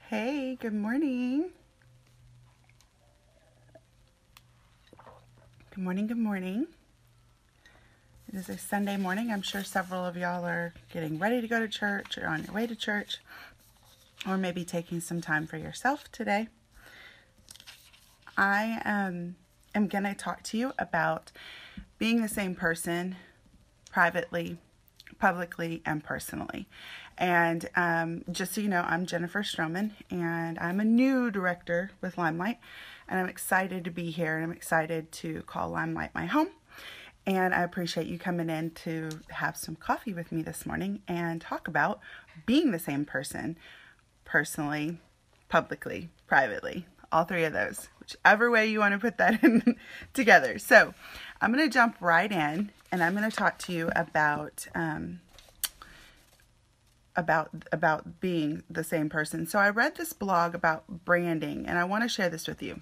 Hey, good morning. Good morning, good morning. It is a Sunday morning. I'm sure several of y'all are getting ready to go to church or on your way to church, or maybe taking some time for yourself today. I am going to talk to you about being the same person privately, publicly, and personally. And just so you know, I'm Jennifer Stroman, and I'm a new director with Limelight, and I'm excited to be here, and I'm excited to call Limelight my home. And I appreciate you coming in to have some coffee with me this morning and talk about being the same person, personally, publicly, privately, all three of those, whichever way you want to put that in together. So I'm going to jump right in, and I'm going to talk to you about being the same person. So I read this blog about branding, and I want to share this with you.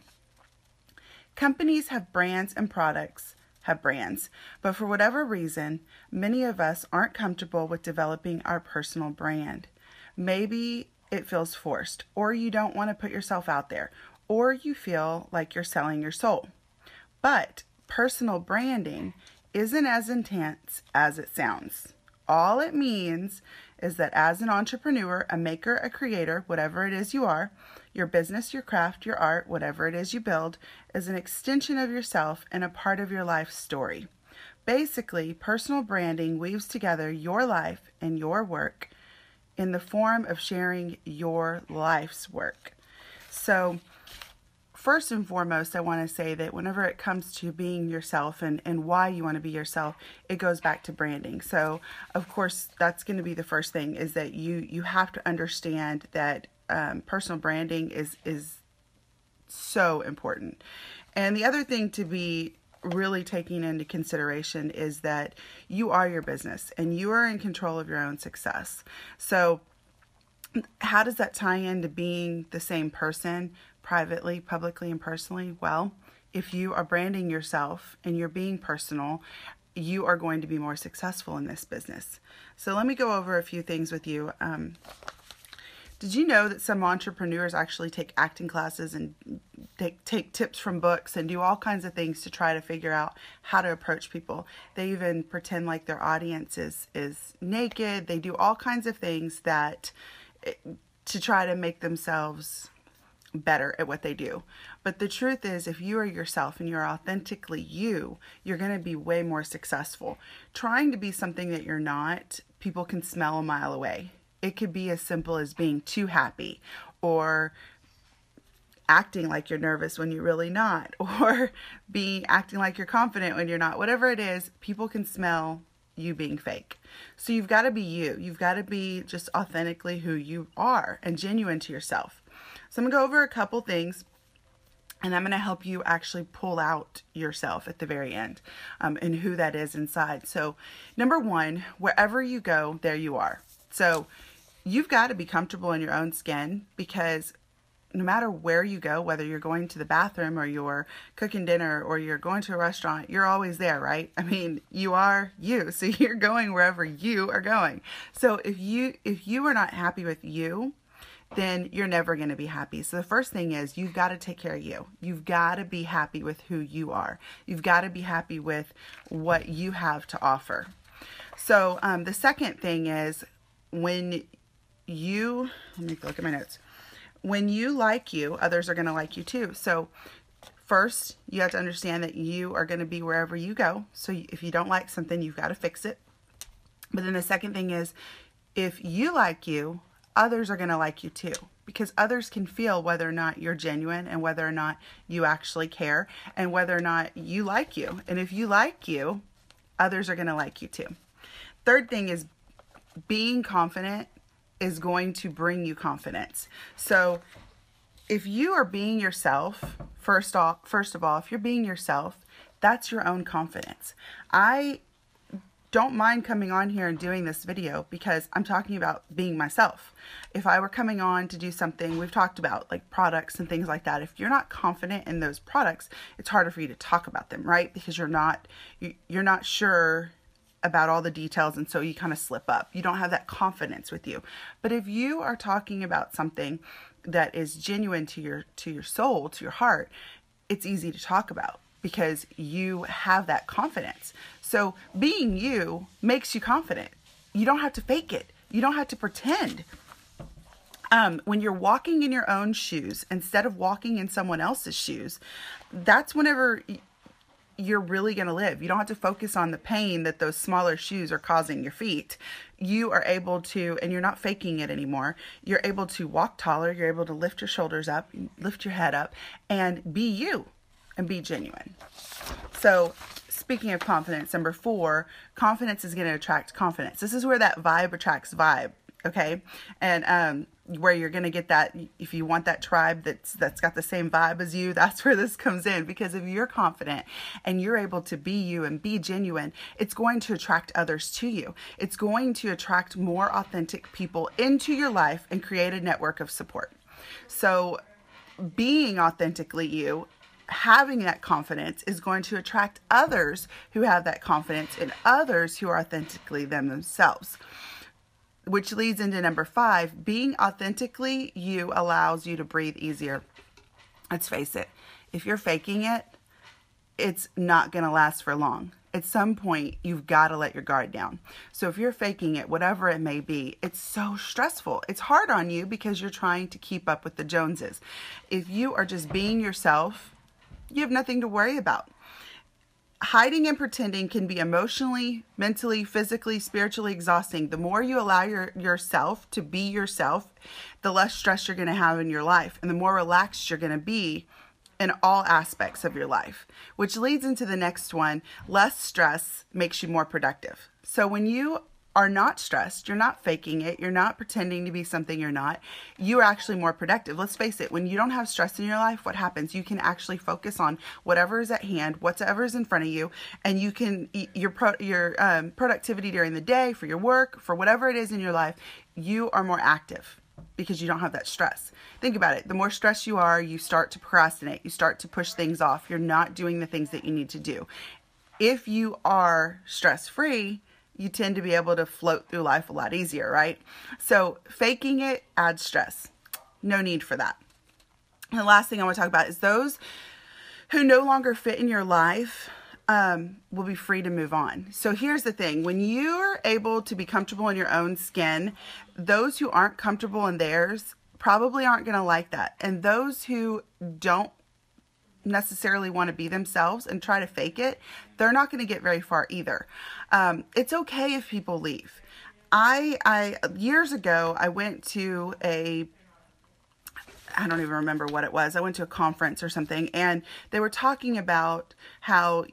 Companies have brands and products have brands, but for whatever reason, many of us aren't comfortable with developing our personal brand. Maybe it feels forced, or you don't want to put yourself out there, or you feel like you're selling your soul. But personal branding isn't as intense as it sounds. All it means is that as an entrepreneur, a maker, a creator, whatever it is you are, your business, your craft, your art, whatever it is you build, is an extension of yourself and a part of your life story. Basically, personal branding weaves together your life and your work in the form of sharing your life's work. So, first and foremost, I want to say that whenever it comes to being yourself and why you want to be yourself, it goes back to branding. So, of course, that's going to be the first thing, is that you have to understand that personal branding is so important. And the other thing to be really taking into consideration is that you are your business and you are in control of your own success. So how does that tie into being the same person privately, publicly, and personally? Well, if you are branding yourself and you're being personal, you are going to be more successful in this business. So let me go over a few things with you. Did you know that some entrepreneurs actually take acting classes and take tips from books and do all kinds of things to try to figure out how to approach people? They even pretend like their audience is naked. They do all kinds of things to try to make themselves better at what they do. But the truth is, if you are yourself and you're authentically you, you're going to be way more successful. Trying to be something that you're not, people can smell a mile away. It could be as simple as being too happy, or acting like you're nervous when you're really not, or acting like you're confident when you're not. Whatever it is, people can smell you being fake. So you've got to be you. You've got to be just authentically who you are and genuine to yourself. So I'm going to go over a couple things, and I'm going to help you actually pull out yourself at the very end, and who that is inside. So number one, wherever you go, there you are. So you've got to be comfortable in your own skin, because no matter where you go, whether you're going to the bathroom or you're cooking dinner or you're going to a restaurant, you're always there, right? I mean, you are you. So you're going wherever you are going. So if you are not happy with you, then you're never going to be happy. So the first thing is, you've got to take care of you. You've got to be happy with who you are. You've got to be happy with what you have to offer. So the second thing is, let me look at my notes. When you like you, others are going to like you too. So first, you have to understand that you are going to be wherever you go. So if you don't like something, you've got to fix it. But then the second thing is, if you like you, others are going to like you too, because others can feel whether or not you're genuine and whether or not you actually care and whether or not you like you. And if you like you, others are going to like you too. Third thing is, being confident is going to bring you confidence. So if you are being yourself, first of all, if you're being yourself, that's your own confidence. I don't mind coming on here and doing this video because I'm talking about being myself. If I were coming on to do something, we've talked about like products and things like that. If you're not confident in those products, it's harder for you to talk about them, right? Because you're not sure about all the details, and so you kind of slip up. You don't have that confidence with you. But if you are talking about something that is genuine to your soul, to your heart, it's easy to talk about because you have that confidence. So being you makes you confident. You don't have to fake it. You don't have to pretend. When you're walking in your own shoes instead of walking in someone else's shoes, that's whenever you're really going to live. You don't have to focus on the pain that those smaller shoes are causing your feet. You are able to, and you're not faking it anymore. You're able to walk taller. You're able to lift your shoulders up, lift your head up, and be you and be genuine. So speaking of confidence, number 4, confidence is going to attract confidence. This is where that vibe attracts vibe. Okay. And, where you're going to get that, if you want that tribe that's got the same vibe as you, that's where this comes in. Because if you're confident and you're able to be you and be genuine, it's going to attract others to you. It's going to attract more authentic people into your life and create a network of support. So being authentically you, having that confidence is going to attract others who have that confidence and others who are authentically themselves. Which leads into number 5, being authentically you allows you to breathe easier. Let's face it, if you're faking it, it's not going to last for long. At some point, you've got to let your guard down. So if you're faking it, whatever it may be, it's so stressful. It's hard on you because you're trying to keep up with the Joneses. If you are just being yourself, you have nothing to worry about. Hiding and pretending can be emotionally, mentally, physically, spiritually exhausting. The more you allow yourself to be yourself, the less stress you're going to have in your life and the more relaxed you're going to be in all aspects of your life, which leads into the next one. Less stress makes you more productive. So when you are not stressed, you're not faking it, you're not pretending to be something you're not, you're actually more productive. Let's face it, when you don't have stress in your life, what happens? You can actually focus on whatever is at hand, whatever is in front of you, and you can, your productivity during the day, for your work, for whatever it is in your life, you are more active because you don't have that stress. Think about it. The more stressed you are, you start to procrastinate, you start to push things off, you're not doing the things that you need to do. If you are stress-free, you tend to be able to float through life a lot easier, right? So faking it adds stress. No need for that. And the last thing I want to talk about is those who no longer fit in your life will be free to move on. So here's the thing. When you're able to be comfortable in your own skin, those who aren't comfortable in theirs probably aren't going to like that. And those who don't necessarily want to be themselves and try to fake it, they're not going to get very far either. It's okay if people leave. I years ago, I went to I don't even remember what it was. I went to a conference or something, and they were talking about how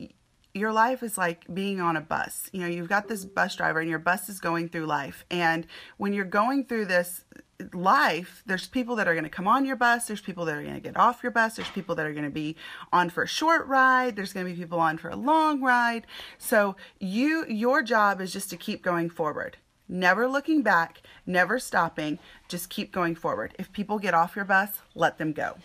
your life is like being on a bus. You know, you've got this bus driver and your bus is going through life. And when you're going through this life, there's people that are going to come on your bus. There's people that are going to get off your bus. There's people that are going to be on for a short ride. There's going to be people on for a long ride. So your job is just to keep going forward. Never looking back, never stopping, just keep going forward. If people get off your bus, let them go.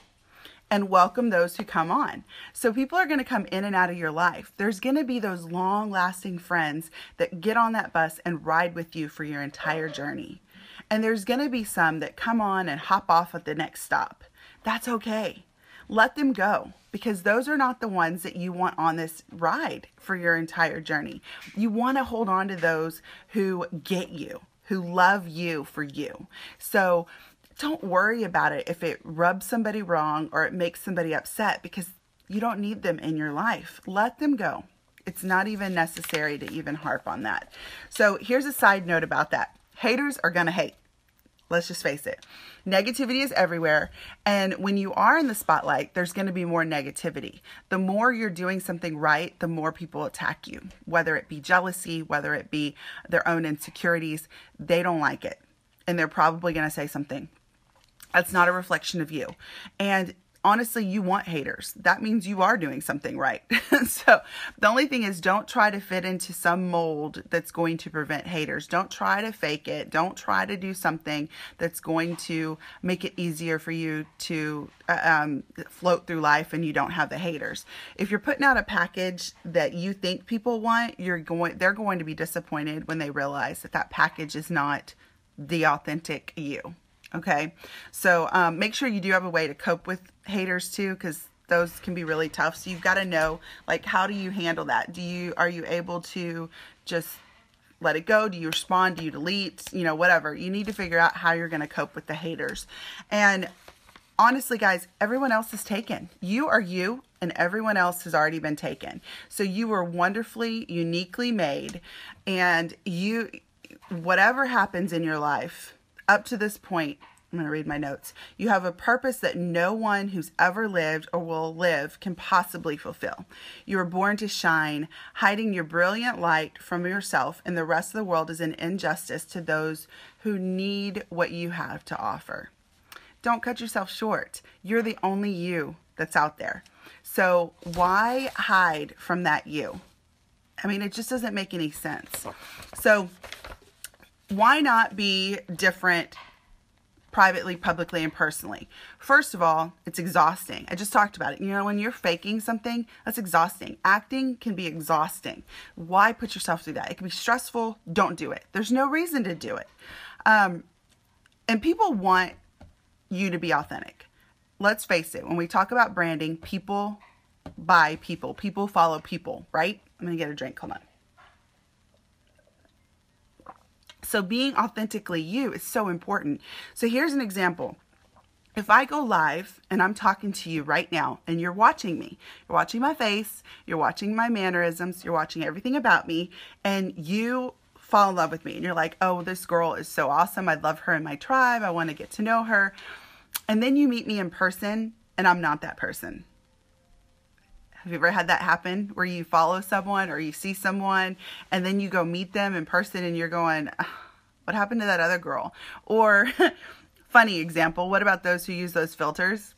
And welcome those who come on. So people are going to come in and out of your life. There's going to be those long-lasting friends that get on that bus and ride with you for your entire journey. And there's going to be some that come on and hop off at the next stop. That's okay. Let them go, because those are not the ones that you want on this ride for your entire journey. You want to hold on to those who get you, who love you for you. So don't worry about it if it rubs somebody wrong or it makes somebody upset, because you don't need them in your life. Let them go. It's not even necessary to even harp on that. So here's a side note about that. Haters are going to hate. Let's just face it. Negativity is everywhere. And when you are in the spotlight, there's going to be more negativity. The more you're doing something right, the more people attack you. Whether it be jealousy, whether it be their own insecurities, they don't like it. And they're probably going to say something. That's not a reflection of you. And honestly, you want haters. That means you are doing something right. So the only thing is, don't try to fit into some mold that's going to prevent haters. Don't try to fake it. Don't try to do something that's going to make it easier for you to float through life and you don't have the haters. If you're putting out a package that you think people want, they're going to be disappointed when they realize that that package is not the authentic you. Okay, so make sure you do have a way to cope with haters too, because those can be really tough. So you've got to know, like, how do you handle that? Are you able to just let it go? Do you respond? Do you delete? You know, whatever. You need to figure out how you're going to cope with the haters. And honestly, guys, everyone else is taken. You are you, and everyone else has already been taken. So you were wonderfully, uniquely made, and whatever happens in your life, up to this point, I'm going to read my notes. You have a purpose that no one who's ever lived or will live can possibly fulfill. You were born to shine, hiding your brilliant light from yourself, and the rest of the world is an injustice to those who need what you have to offer. Don't cut yourself short. You're the only you that's out there. So why hide from that you? I mean, it just doesn't make any sense. So why not be different privately, publicly, and personally? First of all, it's exhausting. I just talked about it. You know, when you're faking something, that's exhausting. Acting can be exhausting. Why put yourself through that? It can be stressful. Don't do it. There's no reason to do it. And people want you to be authentic. Let's face it. When we talk about branding, people buy people. People follow people, right? I'm going to get a drink. Hold on. So being authentically you is so important. So here's an example. If I go live and I'm talking to you right now and you're watching me, you're watching my face, you're watching my mannerisms, you're watching everything about me, and you fall in love with me and you're like, oh, this girl is so awesome. I love her in my tribe. I want to get to know her. And then you meet me in person and I'm not that person. Have you ever had that happen where you follow someone or you see someone and then you go meet them in person and you're going, what happened to that other girl? Or funny example, what about those who use those filters?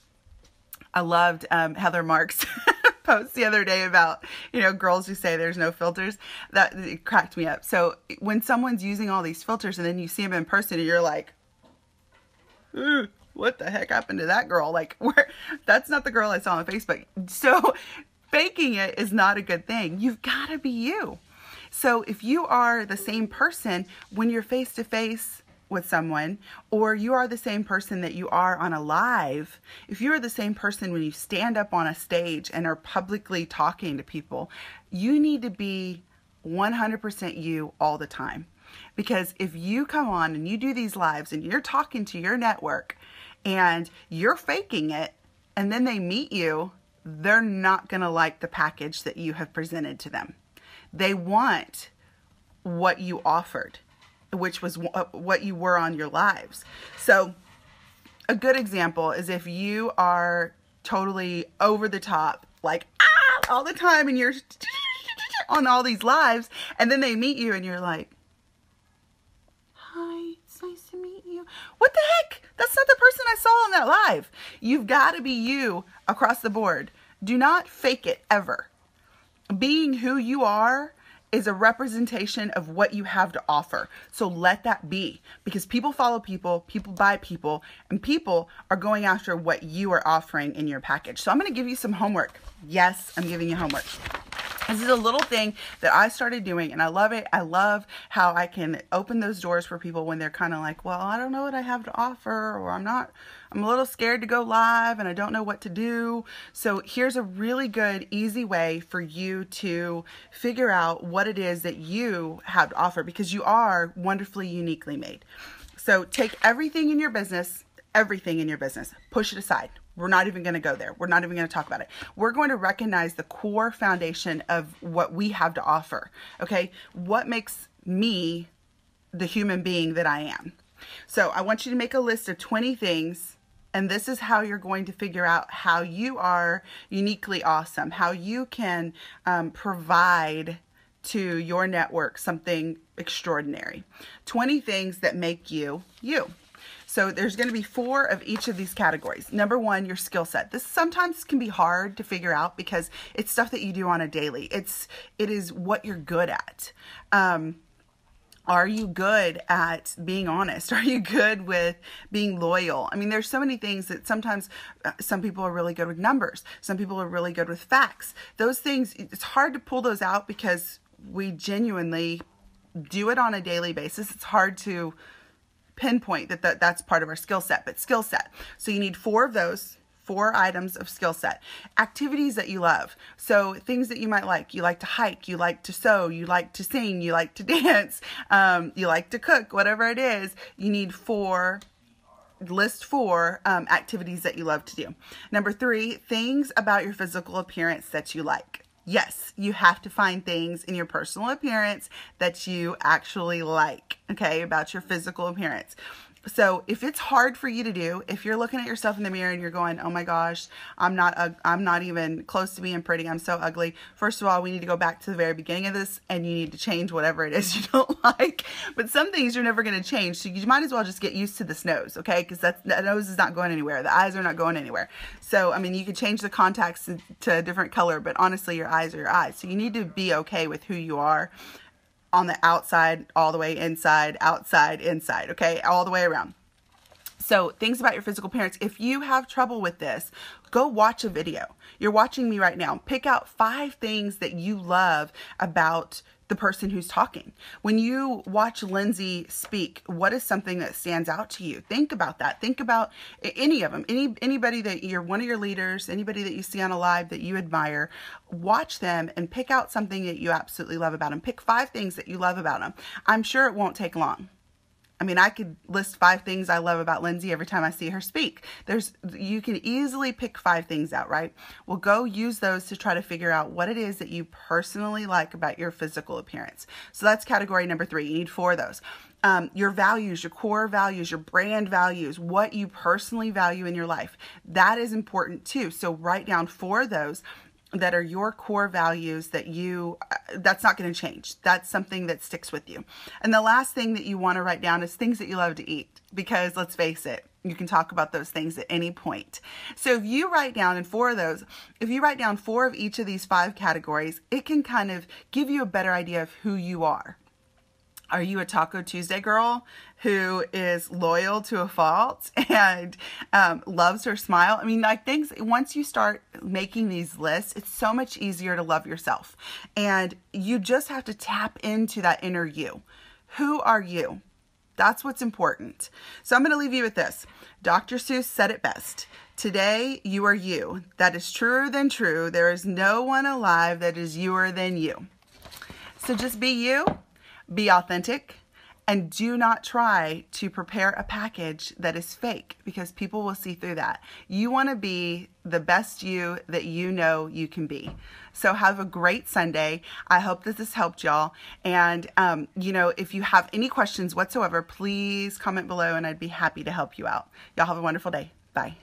I loved Heather Marks' post the other day about, girls who say there's no filters. That it cracked me up. So when someone's using all these filters and then you see them in person and you're like, what the heck happened to that girl? Like, that's not the girl I saw on Facebook. So faking it is not a good thing. You've got to be you. So if you are the same person when you're face to face with someone, or you are the same person that you are on a live, if you are the same person when you stand up on a stage and are publicly talking to people, you need to be 100% you all the time. Because if you come on and you do these lives and you're talking to your network and you're faking it, and then they meet you, they're not going to like the package that you have presented to them. They want what you offered, which was what you were on your lives. So a good example is if you are totally over the top, like all the time, and you're on all these lives, and then they meet you and you're like, hi, it's nice to meet you. What the heck? That's not the person I saw on that live. You've got to be you across the board. Do not fake it ever. Being who you are is a representation of what you have to offer. So let that be, because people follow people, people buy people, and people are going after what you are offering in your package. So I'm going to give you some homework. Yes, I'm giving you homework. This is a little thing that I started doing and I love it. I love how I can open those doors for people when they're kind of like, well, I don't know what I have to offer, or I'm a little scared to go live and I don't know what to do. So here's a really good, easy way for you to figure out what it is that you have to offer, because you are wonderfully, uniquely made. So take everything in your business, push it aside. We're not even going to go there. We're not even going to talk about it. We're going to recognize the core foundation of what we have to offer. Okay? What makes me the human being that I am? So I want you to make a list of 20 things, and this is how you're going to figure out how you are uniquely awesome, how you can provide to your network something extraordinary. 20 things that make you, you. So there's going to be 4 of each of these categories. Number 1, your skill set. This sometimes can be hard to figure out because it's stuff that you do on a daily. It is what you're good at. Are you good at being honest? Are you good with being loyal? I mean, there's so many things that sometimes some people are really good with numbers. Some people are really good with facts. Those things, it's hard to pull those out because we genuinely do it on a daily basis. It's hard to pinpoint that's part of our skill set, but skill set. So you need 4 of those. 4 items of skill set. Activities that you love. So things that you might like. You like to hike, you like to sew, you like to sing, you like to dance, you like to cook, whatever it is. You need 4, list 4 activities that you love to do. Number 3, things about your physical appearance that you like. Yes, you have to find things in your personal appearance that you actually like, okay, about your physical appearance. So if it's hard for you to do, if you're looking at yourself in the mirror and you're going, oh my gosh, I'm not even close to being pretty, I'm so ugly. First of all, we need to go back to the very beginning of this and you need to change whatever it is you don't like. But some things you're never going to change. So you might as well just get used to this nose, okay? Because that nose is not going anywhere. The eyes are not going anywhere. So, I mean, you could change the contacts to a different color, but honestly, your eyes are your eyes. So you need to be okay with who you are. On the outside, all the way inside, outside, inside, okay? All the way around. So things about your physical appearance. If you have trouble with this, go watch a video. You're watching me right now. Pick out 5 things that you love about the person who's talking. When you watch Lindsay speak, what is something that stands out to you? Think about that. Think about any of them. Anybody that you're one of your leaders, anybody that you see on a live that you admire, watch them and pick out something that you absolutely love about them. Pick 5 things that you love about them. I'm sure it won't take long. I mean, I could list 5 things I love about Lindsay every time I see her speak. You can easily pick 5 things out, right? Well, go use those to try to figure out what it is that you personally like about your physical appearance. So that's category number 3. You need 4 of those. Your values, your core values, your brand values, what you personally value in your life. That is important too. So write down 4 of those that are your core values that that's not going to change. That's something that sticks with you. And the last thing that you want to write down is things that you love to eat, because let's face it, you can talk about those things at any point. So if you write down in 4 of those, if you write down 4 of each of these 5 categories, it can kind of give you a better idea of who you are. Are you a Taco Tuesday girl who is loyal to a fault and loves her smile? I mean, like, things, once you start making these lists, it's so much easier to love yourself. And you just have to tap into that inner you. Who are you? That's what's important. So I'm going to leave you with this. Dr. Seuss said it best. Today, you are you. That is truer than true. There is no one alive that is youer than you. So just be you. Be authentic, and do not try to prepare a package that is fake, because people will see through that. You want to be the best you that you know you can be. So have a great Sunday. I hope that this helped y'all. And, if you have any questions whatsoever, please comment below and I'd be happy to help you out. Y'all have a wonderful day. Bye.